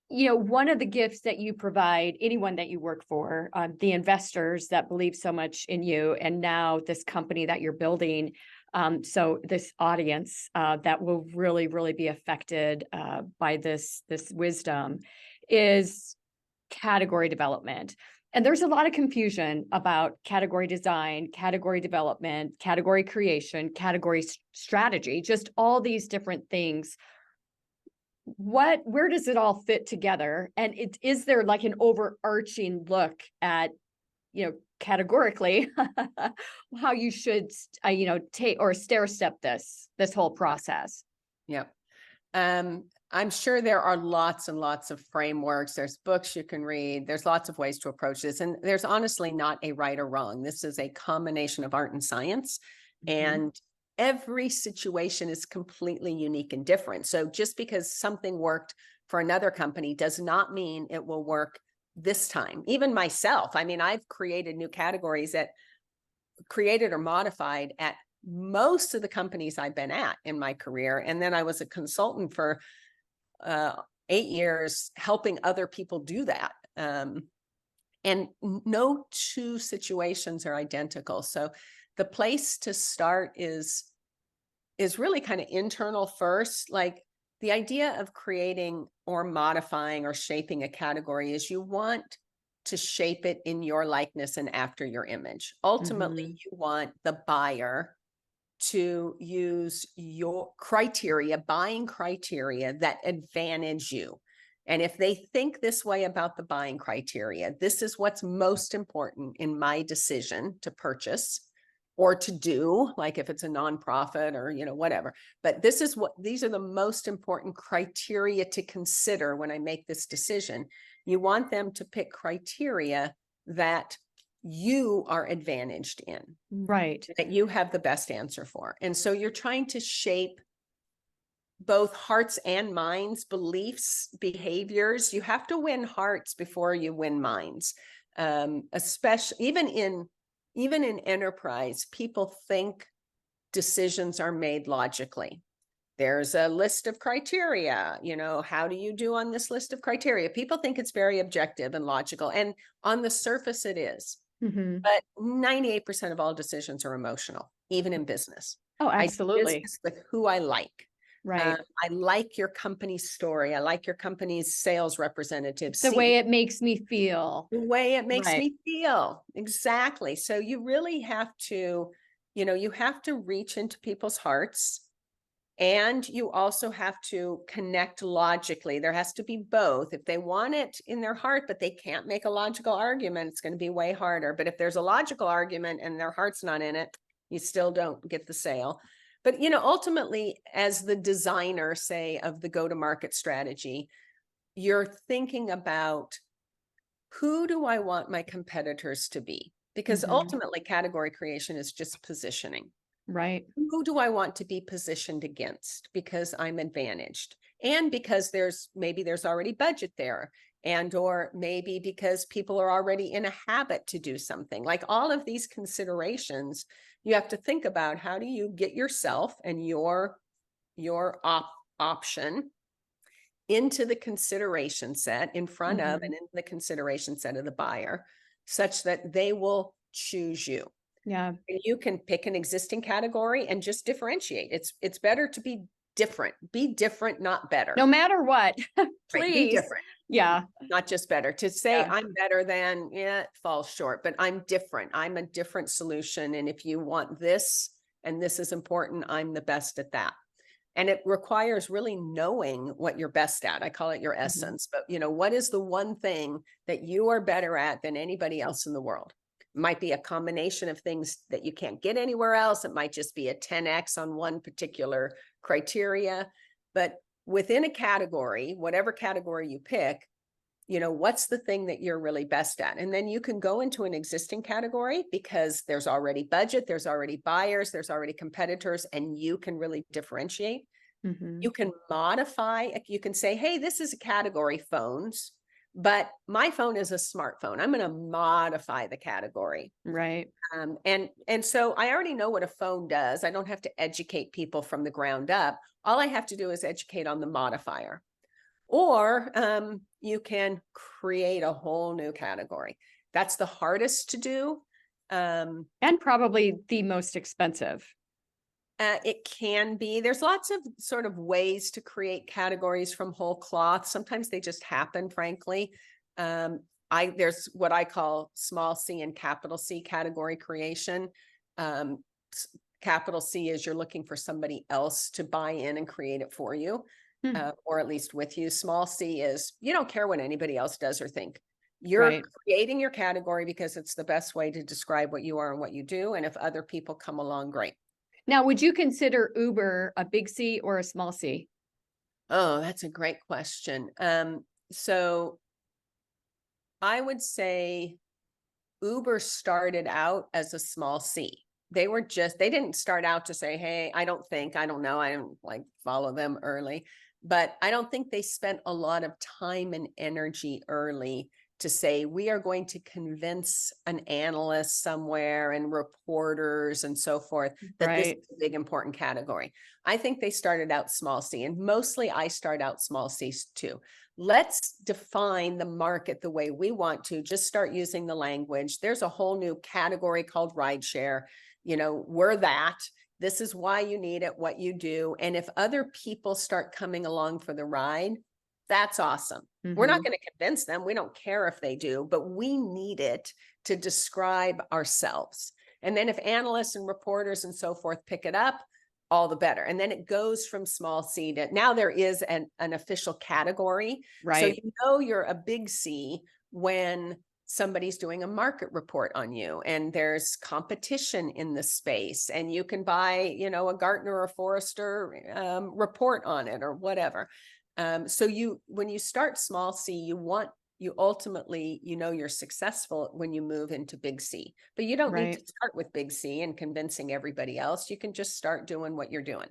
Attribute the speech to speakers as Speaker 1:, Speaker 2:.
Speaker 1: one of the gifts that you provide anyone that you work for, the investors that believe so much in you, and now this company that you're building, so this audience that will really, really be affected by this wisdom, is category development. And there's a lot of confusion about category design, category development, category creation, category strategy, just all these different things. Where does it all fit together? And is there like an overarching look at, categorically how you should, take or stair step this whole process?
Speaker 2: Yep. I'm sure there are lots and lots of frameworks. There's books you can read. There's lots of ways to approach this. And there's honestly not a right or wrong. This is a combination of art and science. And every situation is completely unique and different. So just because something worked for another company does not mean it will work this time. Even myself, I mean, I've created new categories that created or modified at most of the companies I've been at in my career. And then I was a consultant for 8 years helping other people do that. And no two situations are identical. So the place to start is really kind of internal first. Like the idea of creating or modifying or shaping a category is you want to shape it in your likeness and after your image. Ultimately, you want the buyer to use your criteria, buying criteria that advantage you. And if they think this way about the buying criteria, this is what's most important in my decision to purchase or to do, like if it's a nonprofit or, whatever. But these are the most important criteria to consider when I make this decision. You want them to pick criteria that you are advantaged in,
Speaker 1: right?
Speaker 2: That you have the best answer for. And so you're trying to shape both hearts and minds, beliefs, behaviors. You have to win hearts before you win minds. Especially even in enterprise, people think decisions are made logically. There's a list of criteria, how do you do on this list of criteria? People think it's very objective and logical. And on the surface it is. But 98% of all decisions are emotional, even in business.
Speaker 1: Oh,
Speaker 2: I do
Speaker 1: absolutely.
Speaker 2: business with who I like.
Speaker 1: Right.
Speaker 2: I like your company's story. I like your company's sales representative.
Speaker 1: The way it makes me feel.
Speaker 2: The way it makes
Speaker 1: Right.
Speaker 2: me feel. Exactly. So you really have to, you have to reach into people's hearts. And you also have to connect logically. There has to be both. If they want it in their heart, but they can't make a logical argument, it's going to be way harder. But if there's a logical argument and their heart's not in it, you still don't get the sale. But, ultimately, as the designer, say, of the go-to-market strategy, you're thinking about who do I want my competitors to be? Because ultimately, category creation is just positioning.
Speaker 1: Right.
Speaker 2: Who do I want to be positioned against? Because I'm advantaged, and because maybe there's already budget there, and or maybe because people are already in a habit to do something. Like all of these considerations, you have to think about how do you get yourself and your option into the consideration set in front of and in the consideration set of the buyer, such that they will choose you.
Speaker 1: Yeah.
Speaker 2: And you can pick an existing category and just differentiate. It's better to be different. Be different, not better.
Speaker 1: No matter what,
Speaker 2: Right,
Speaker 1: please.
Speaker 2: be different.
Speaker 1: Yeah.
Speaker 2: Not just better. To say
Speaker 1: Yeah.
Speaker 2: I'm better than, it falls short, but I'm different. I'm a different solution. And if you want this, and this is important, I'm the best at that. And it requires really knowing what you're best at. I call it your essence. But, what is the one thing that you are better at than anybody else in the world? It might be a combination of things that you can't get anywhere else. It might just be a 10x on one particular criteria. But within a category, whatever category you pick, what's the thing that you're really best at? And then you can go into an existing category because there's already budget, there's already buyers, there's already competitors, and you can really differentiate. You can modify, you can say, hey, this is a category phones, but my phone is a smartphone. I'm going to modify the category.
Speaker 1: Right.
Speaker 2: And so I already know what a phone does. I don't have to educate people from the ground up. All I have to do is educate on the modifier. Or you can create a whole new category. That's the hardest to do.
Speaker 1: And probably the most expensive.
Speaker 2: It can be. There's lots of sort of ways to create categories from whole cloth. Sometimes they just happen, frankly. There's what I call small c and capital C category creation. Capital C is you're looking for somebody else to buy in and create it for you, or at least with you. Small c is you don't care what anybody else does or think. You're
Speaker 1: Right.
Speaker 2: creating your category because it's the best way to describe what you are and what you do. And if other people come along, great.
Speaker 1: Now, would you consider Uber a big C or a small C?
Speaker 2: Oh, that's a great question. So I would say Uber started out as a small C. They didn't start out to say, hey, I don't know, I don't like follow them early, but I don't think they spent a lot of time and energy early to say, we are going to convince an analyst somewhere and reporters and so forth that this
Speaker 1: Right.
Speaker 2: is a big important category. I think they started out small C, and mostly I start out small C's too. Let's define the market the way we want to. Just start using the language. There's a whole new category called rideshare. We're that. This is why you need it, what you do. And if other people start coming along for the ride, that's awesome. We're not going to convince them. We don't care if they do, but we need it to describe ourselves. And then if analysts and reporters and so forth pick it up, all the better. And then it goes from small C to now there is an official category.
Speaker 1: Right.
Speaker 2: So you're a big C when somebody's doing a market report on you and there's competition in the space and you can buy, a Gartner or Forrester report on it or whatever. So when you start small C, you ultimately, you're successful when you move into big C, but you don't need to start with big C and convincing everybody else. You can just start doing what you're doing.